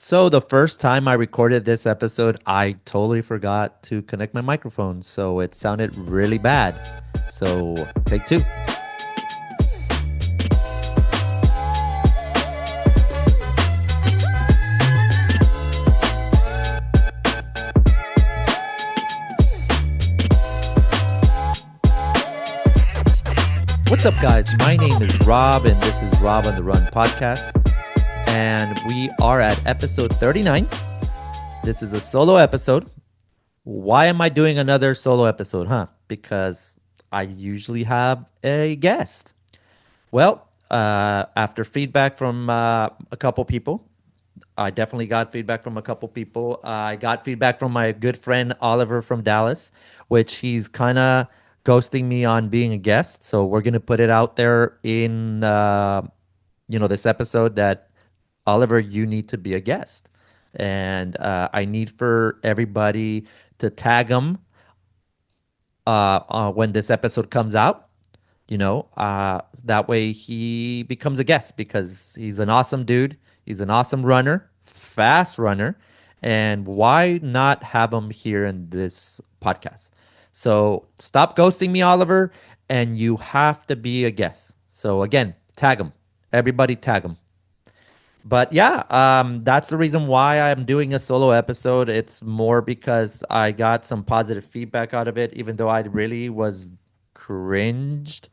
So the first time I recorded this episode, I totally forgot to connect my microphone, so it sounded really bad. So take two. What's up, guys? My name is Rob, and this is Rob on the Run podcast. And we are at episode 39. This is a solo episode. Why am I doing another solo episode, huh? Because I usually have a guest. Well, after feedback from a couple people, I definitely got feedback from a couple people. I got feedback from my good friend Oliver from Dallas, which he's kind of ghosting me on being a guest. So we're gonna put it out there in this episode that Oliver, you need to be a guest, and I need for everybody to tag him when this episode comes out. That way he becomes a guest because he's an awesome dude. He's an awesome runner, fast runner. And why not have him here in this podcast? So stop ghosting me, Oliver, and you have to be a guest. So again, tag him. Everybody tag him. But yeah, that's the reason why I'm doing a solo episode. It's more because I got some positive feedback out of it, even though I really was cringed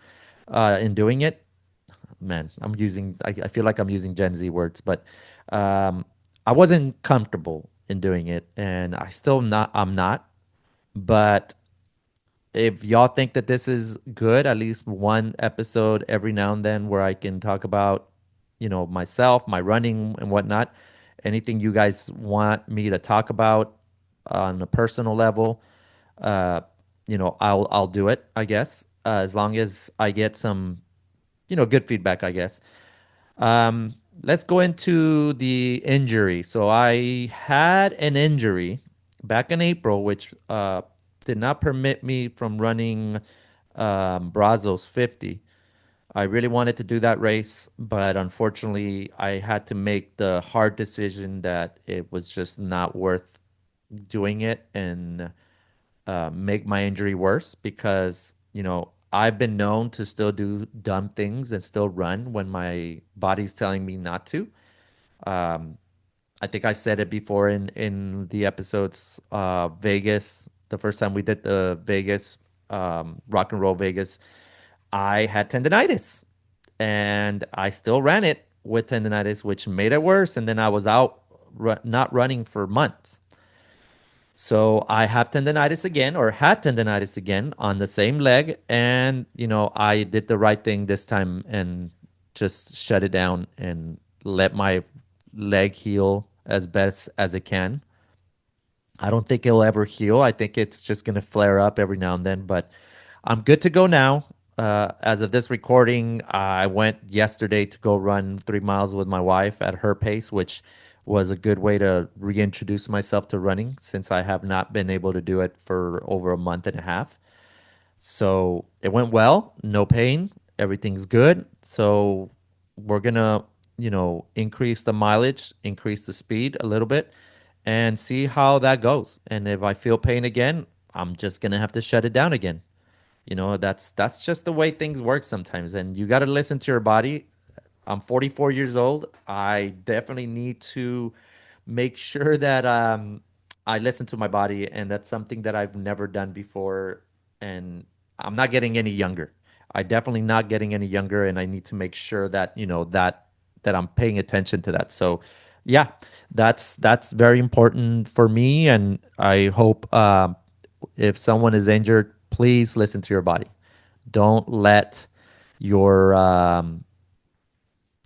in doing it. Man, I feel like I'm using Gen Z words, but um, I wasn't comfortable in doing it, and I'm not. But if y'all think that this is good, at least one episode every now and then where I can talk about, myself, my running and whatnot, anything you guys want me to talk about on a personal level, uh, I'll do it, I guess, as long as I get some, good feedback, I guess. Let's go into the injury. So I had an injury back in April, which did not permit me from running Brazos 50. I really wanted to do that race, but unfortunately, I had to make the hard decision that it was just not worth doing it and make my injury worse because, I've been known to still do dumb things and still run when my body's telling me not to. Um, I think I said it before in the episodes. Vegas, the first time we did the Vegas, rock and roll Vegas, I had tendonitis, and I still ran it with tendonitis, which made it worse. And then I was out not running for months. So I have tendonitis again, or had tendonitis again on the same leg, and I did the right thing this time and just shut it down and let my leg heal as best as it can. I don't think it'll ever heal. I think it's just gonna flare up every now and then, but I'm good to go now. As of this recording, I went yesterday to go run 3 miles with my wife at her pace, which was a good way to reintroduce myself to running since I have not been able to do it for over a month and a half. So it went well, no pain, everything's good. So we're gonna, increase the mileage, increase the speed a little bit, and see how that goes. And if I feel pain again, I'm just gonna have to shut it down again. That's just the way things work sometimes, and you got to listen to your body. I'm 44 years old. I definitely need to make sure that I listen to my body, and that's something that I've never done before. And I'm not getting any younger. I definitely not getting any younger, and I need to make sure that that I'm paying attention to that. So, yeah, that's very important for me, and I hope if someone is injured, please listen to your body. Don't let your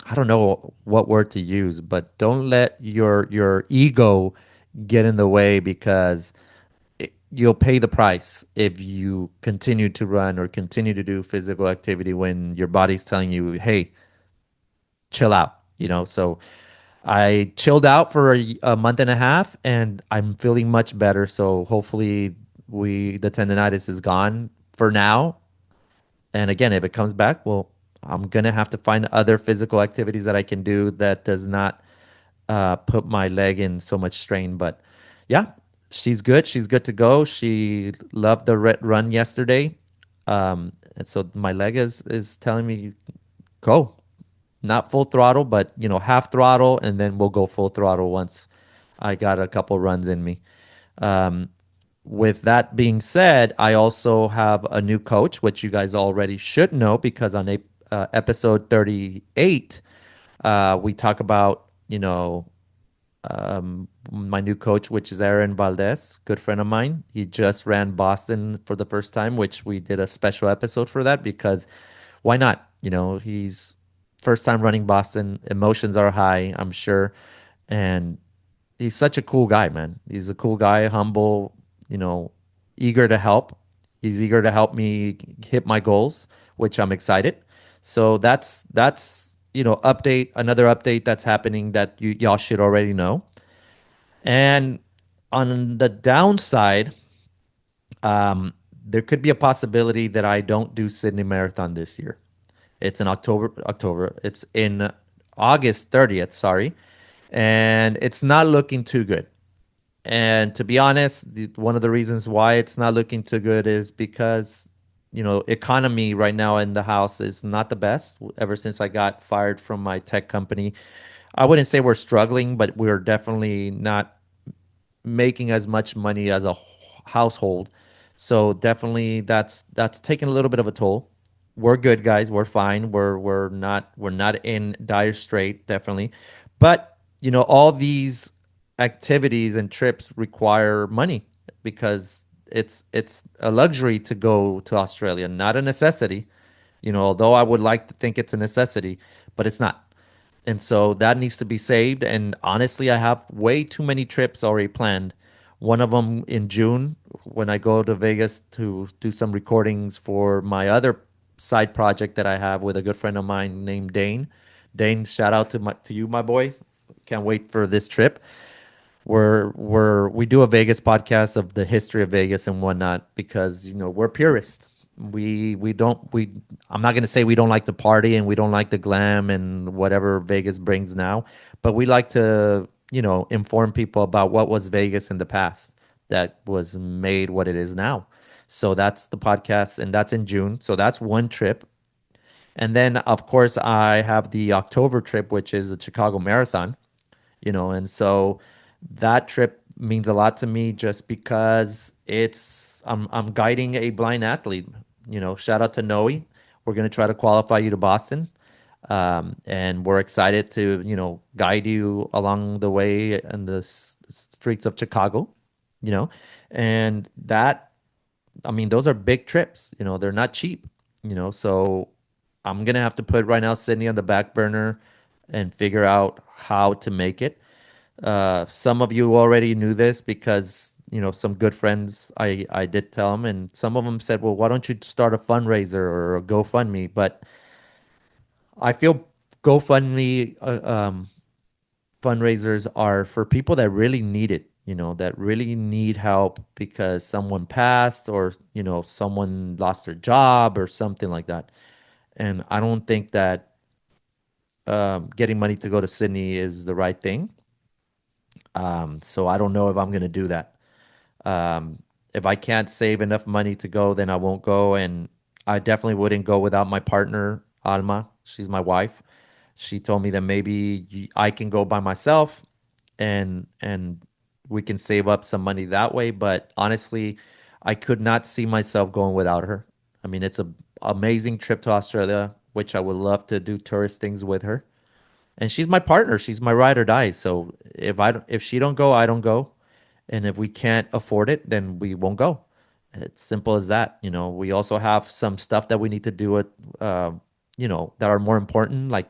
I don't know what word to use, but don't let your ego get in the way because you'll pay the price if you continue to run or continue to do physical activity when your body's telling you, "Hey, chill out." So I chilled out for a month and a half, and I'm feeling much better. So hopefully, the tendonitis is gone for now. And again, if it comes back, well, I'm gonna have to find other physical activities that I can do that does not put my leg in so much strain. But yeah, she's good. She's good to go. She loved the run yesterday. And so my leg is telling me go, not full throttle, but half throttle, and then we'll go full throttle once I got a couple runs in me. Um, with that being said, I also have a new coach, which you guys already should know because on episode 38, we talk about, my new coach, which is Aaron Valdez, good friend of mine. He just ran Boston for the first time, which we did a special episode for that because why not? He's first time running Boston. Emotions are high, I'm sure. And he's such a cool guy, man. He's a cool guy, humble, you know, eager to help. He's eager to help me hit my goals, which I'm excited. So that's update another update that's happening that y'all should already know. And on the downside, there could be a possibility that I don't do Sydney Marathon this year. It's in October. It's in August 30th, sorry. And it's not looking too good. And to be honest, one of the reasons why it's not looking too good is because, economy right now in the house is not the best. Ever since I got fired from my tech company, I wouldn't say we're struggling, but we're definitely not making as much money as a household. So definitely that's taking a little bit of a toll. We're good guys. We're fine. We're not in dire strait, definitely. But all these activities and trips require money because it's a luxury to go to Australia, not a necessity. Although I would like to think it's a necessity, but it's not. And so that needs to be saved. And honestly, I have way too many trips already planned. One of them in June when I go to Vegas to do some recordings for my other side project that I have with a good friend of mine named Dane. Dane, shout out to you, my boy. Can't wait for this trip. We do a Vegas podcast of the history of Vegas and whatnot because we're purists. We don't we I'm not gonna say we don't like the party and we don't like the glam and whatever Vegas brings now, but we like to inform people about what was Vegas in the past that was made what it is now. So that's the podcast, and that's in June. So that's one trip, and then of course I have the October trip, which is the Chicago Marathon. And so that trip means a lot to me just because I'm guiding a blind athlete. Shout out to Noe. We're gonna try to qualify you to Boston. And we're excited to guide you along the way in the streets of Chicago. You know, and that I mean those are big trips. They're not cheap. So I'm gonna have to put right now Sydney on the back burner and figure out how to make it. Some of you already knew this because some good friends I did tell them, and some of them said, "Well, why don't you start a fundraiser or a GoFundMe?" But I feel GoFundMe fundraisers are for people that really need it, that really need help because someone passed or someone lost their job or something like that. And I don't think that getting money to go to Sydney is the right thing. So I don't know if I'm going to do that. If I can't save enough money to go, then I won't go. And I definitely wouldn't go without my partner, Alma. She's my wife. She told me that maybe I can go by myself and we can save up some money that way. But honestly, I could not see myself going without her. I mean, it's a amazing trip to Australia, which I would love to do tourist things with her. And she's my partner. She's my ride or die. So if she don't go, I don't go. And if we can't afford it, then we won't go. It's simple as that. We also have some stuff that we need to do it, that are more important, like,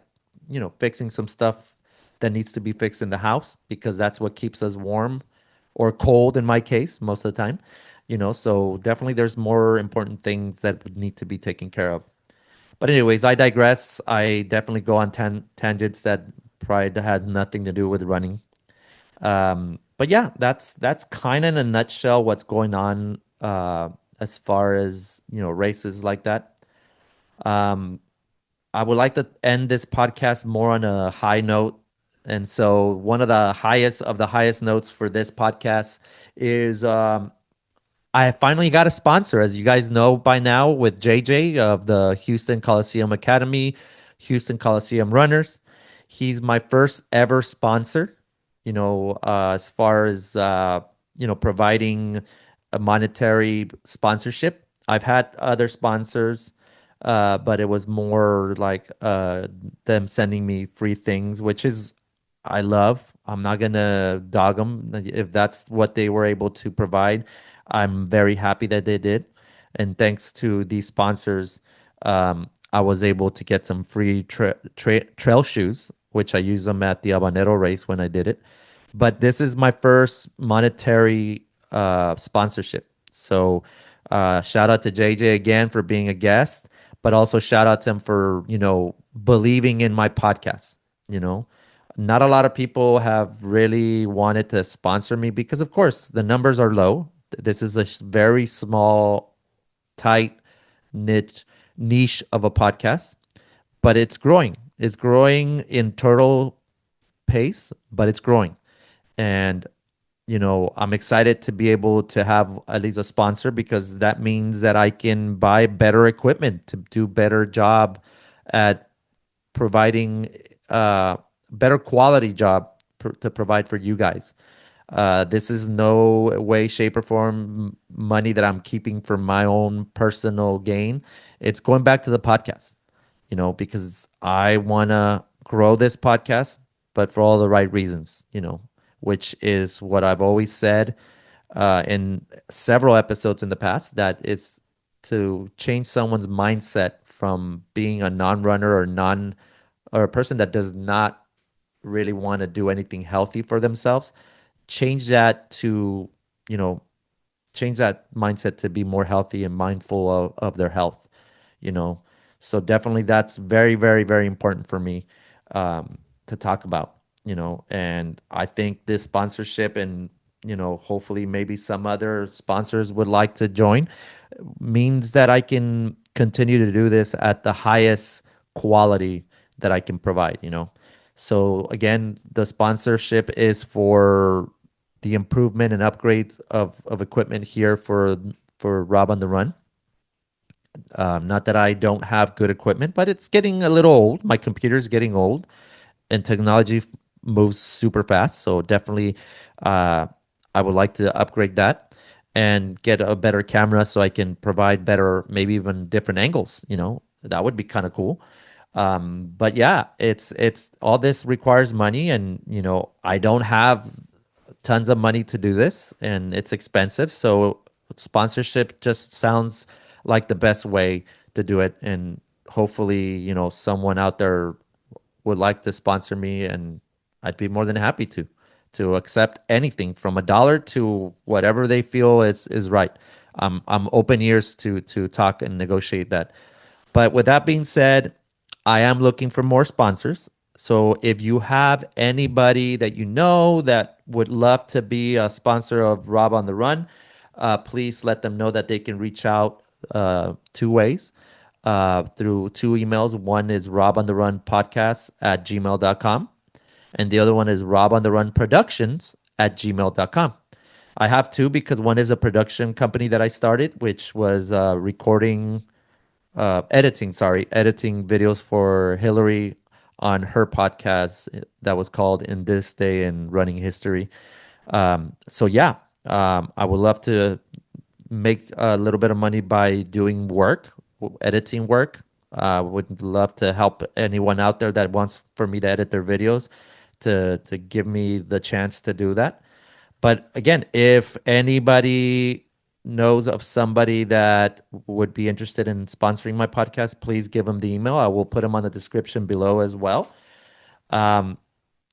fixing some stuff that needs to be fixed in the house because that's what keeps us warm or cold in my case, most of the time. So definitely there's more important things that would need to be taken care of. But anyways, I digress. I definitely go on tangents that probably had nothing to do with running. But yeah, that's kind of in a nutshell what's going on as far as races like that. Um, I would like to end this podcast more on a high note. And so one of the highest notes for this podcast is I finally got a sponsor, as you guys know by now, with JJ of the Houston Coliseum Academy, Houston Coliseum Runners. He's my first ever sponsor, as far as, providing a monetary sponsorship. I've had other sponsors, but it was more like them sending me free things, which is I love. I'm not gonna dog them if that's what they were able to provide. I'm very happy that they did, and thanks to these sponsors, I was able to get some free trail shoes, which I use them at the Habanero race when I did it. But this is my first monetary sponsorship. So shout out to JJ again for being a guest, but also shout out to him for, believing in my podcast. You know, not a lot of people have really wanted to sponsor me because, of course, the numbers are low. This is a very small, tight niche of a podcast, but it's growing. It's growing in turtle pace, but it's growing. And I'm excited to be able to have at least a sponsor because that means that I can buy better equipment to do better job at providing better quality job to provide for you guys. This is no way, shape, or form money that I'm keeping for my own personal gain. It's going back to the podcast, because I want to grow this podcast, but for all the right reasons, which is what I've always said in several episodes in the past, that it's to change someone's mindset from being a non-runner or a person that does not really want to do anything healthy for themselves, change that to, you know, change that mindset to be more healthy and mindful of their health, you know. So definitely that's very, very, very important for me to talk about, and I think this sponsorship and, hopefully maybe some other sponsors would like to join means that I can continue to do this at the highest quality that I can provide, So again, the sponsorship is for the improvement and upgrades of equipment here for Rob on the Run. Not that I don't have good equipment, but it's getting a little old. My computer's getting old, and technology moves super fast. So definitely, uh, I would like to upgrade that and get a better camera so I can provide better, maybe even different angles. That would be kind of cool. But yeah, it's all this requires money, and I don't have tons of money to do this, and it's expensive. So sponsorship just sounds like the best way to do it, and hopefully, someone out there would like to sponsor me, and I'd be more than happy to accept anything from $1 to whatever they feel is right. I'm open ears to talk and negotiate that. But with that being said, I am looking for more sponsors. So if you have anybody that you know that would love to be a sponsor of Rob on the Run, please let them know that they can reach out two ways, through two emails. One is robontherunpodcast@gmail.com, and the other one is robontherunproductions@gmail.com. I have two because one is a production company that I started, which was editing videos for Hillary on her podcast that was called In This Day in Running History. So yeah, I would love to make a little bit of money by doing work, editing work. Would love to help anyone out there that wants for me to edit their videos to give me the chance to do that. But again, if anybody knows of somebody that would be interested in sponsoring my podcast, please give them the email. I will put them on the description below as well. Um,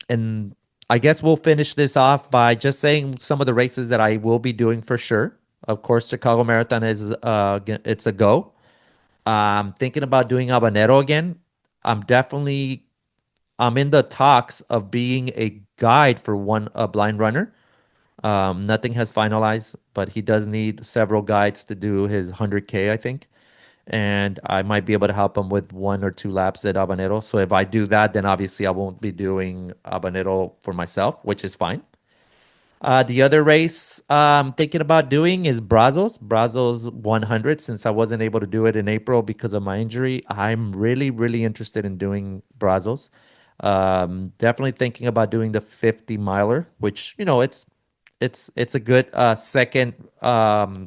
and I guess we'll finish this off by just saying some of the races that I will be doing for sure. Of course, Chicago Marathon is it's a go. I'm thinking about doing Habanero again. I'm definitely I'm in the talks of being a guide for a blind runner. Nothing has finalized, but he does need several guides to do his 100K, I think. and I might be able to help him with 1 or 2 laps at Habanero. So if I do that, then obviously I won't be doing Habanero for myself, which is fine. The other race I'm thinking about doing is Brazos 100. Since I wasn't able to do it in April because of my injury, I'm really, really interested in doing Brazos. Definitely thinking about doing the 50 miler, which it's a good second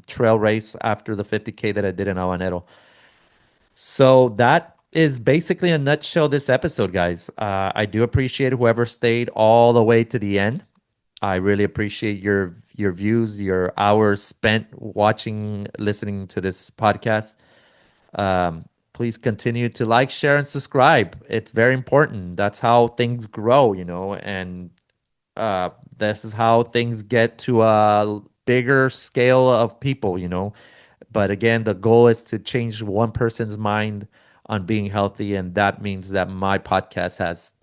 trail race after the 50K that I did in Habanero. So that is basically in a nutshell this episode, guys. I do appreciate whoever stayed all the way to the end. I really appreciate your views, your hours spent watching, listening to this podcast. Please continue to like, share, and subscribe. It's very important. That's how things grow, and uh, this is how things get to a bigger scale of people. But again, the goal is to change one person's mind on being healthy, and that means that my podcast has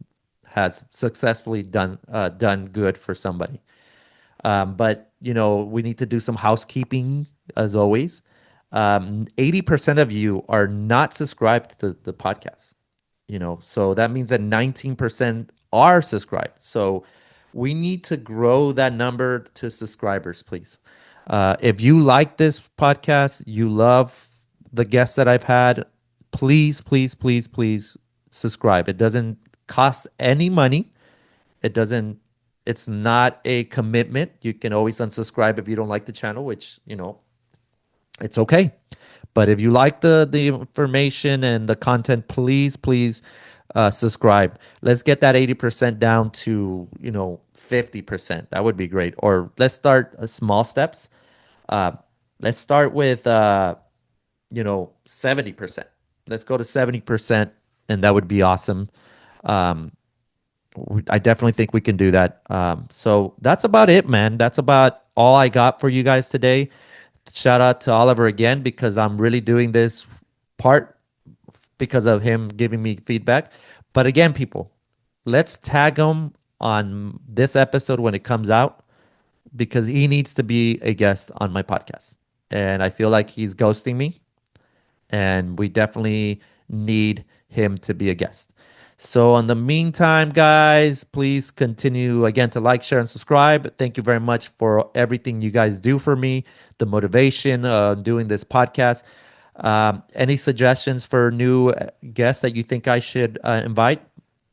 successfully done good for somebody. But we need to do some housekeeping as always. 80% of you are not subscribed to the podcast. So that means that 19% are subscribed. So we need to grow that number to subscribers, please. If you like this podcast, you love the guests that I've had, please, please, please, please subscribe. It doesn't cost any money. It's not a commitment. You can always unsubscribe if you don't like the channel, which, it's okay. But if you like the information and the content, please, please subscribe. Let's get that 80% down to, 50%. That would be great. Or let's start small steps. Uh, let's start with 70%. Let's go to 70%, and that would be awesome. Um, I definitely think we can do that. So that's about it, man. That's about all I got for you guys today. Shout out to Oliver again because I'm really doing this part because of him giving me feedback. But again, people, let's tag him on this episode when it comes out because he needs to be a guest on my podcast. And I feel like he's ghosting me, and we definitely need him to be a guest. So, in the meantime, guys, please continue again to like, share, and subscribe. Thank you very much for everything you guys do for me, the motivation doing this podcast. Any suggestions for new guests that you think I should invite?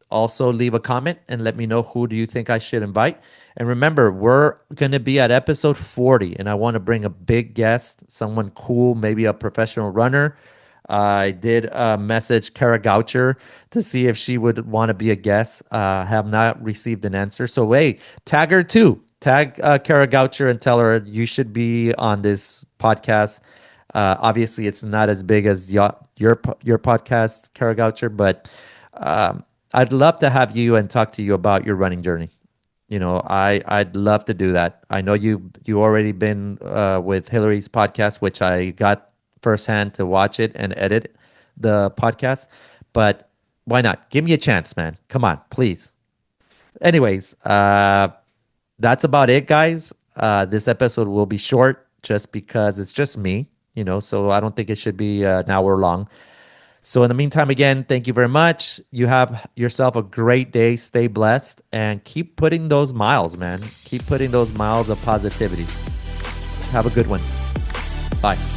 Also, leave a comment and let me know who do you think I should invite. And remember, we're going to be at episode 40, and I want to bring a big guest, someone cool, maybe a professional runner. I did message Kara Goucher to see if she would want to be a guest. Have not received an answer. So, hey, tag her too. Tag Kara Goucher and tell her you should be on this podcast. Obviously, it's not as big as your podcast, Kara Goucher, but I'd love to have you and talk to you about your running journey. I'd love to do that. I know you already been with Hillary's podcast, which I got firsthand to watch it and edit the podcast. But why not? Give me a chance, man. Come on, please. Anyways, that's about it, guys. This episode will be short just because it's just me, so I don't think it should be an hour long. So in the meantime, again, thank you very much. You have yourself a great day. Stay blessed and keep putting those miles, man. Keep putting those miles of positivity. Have a good one. Bye.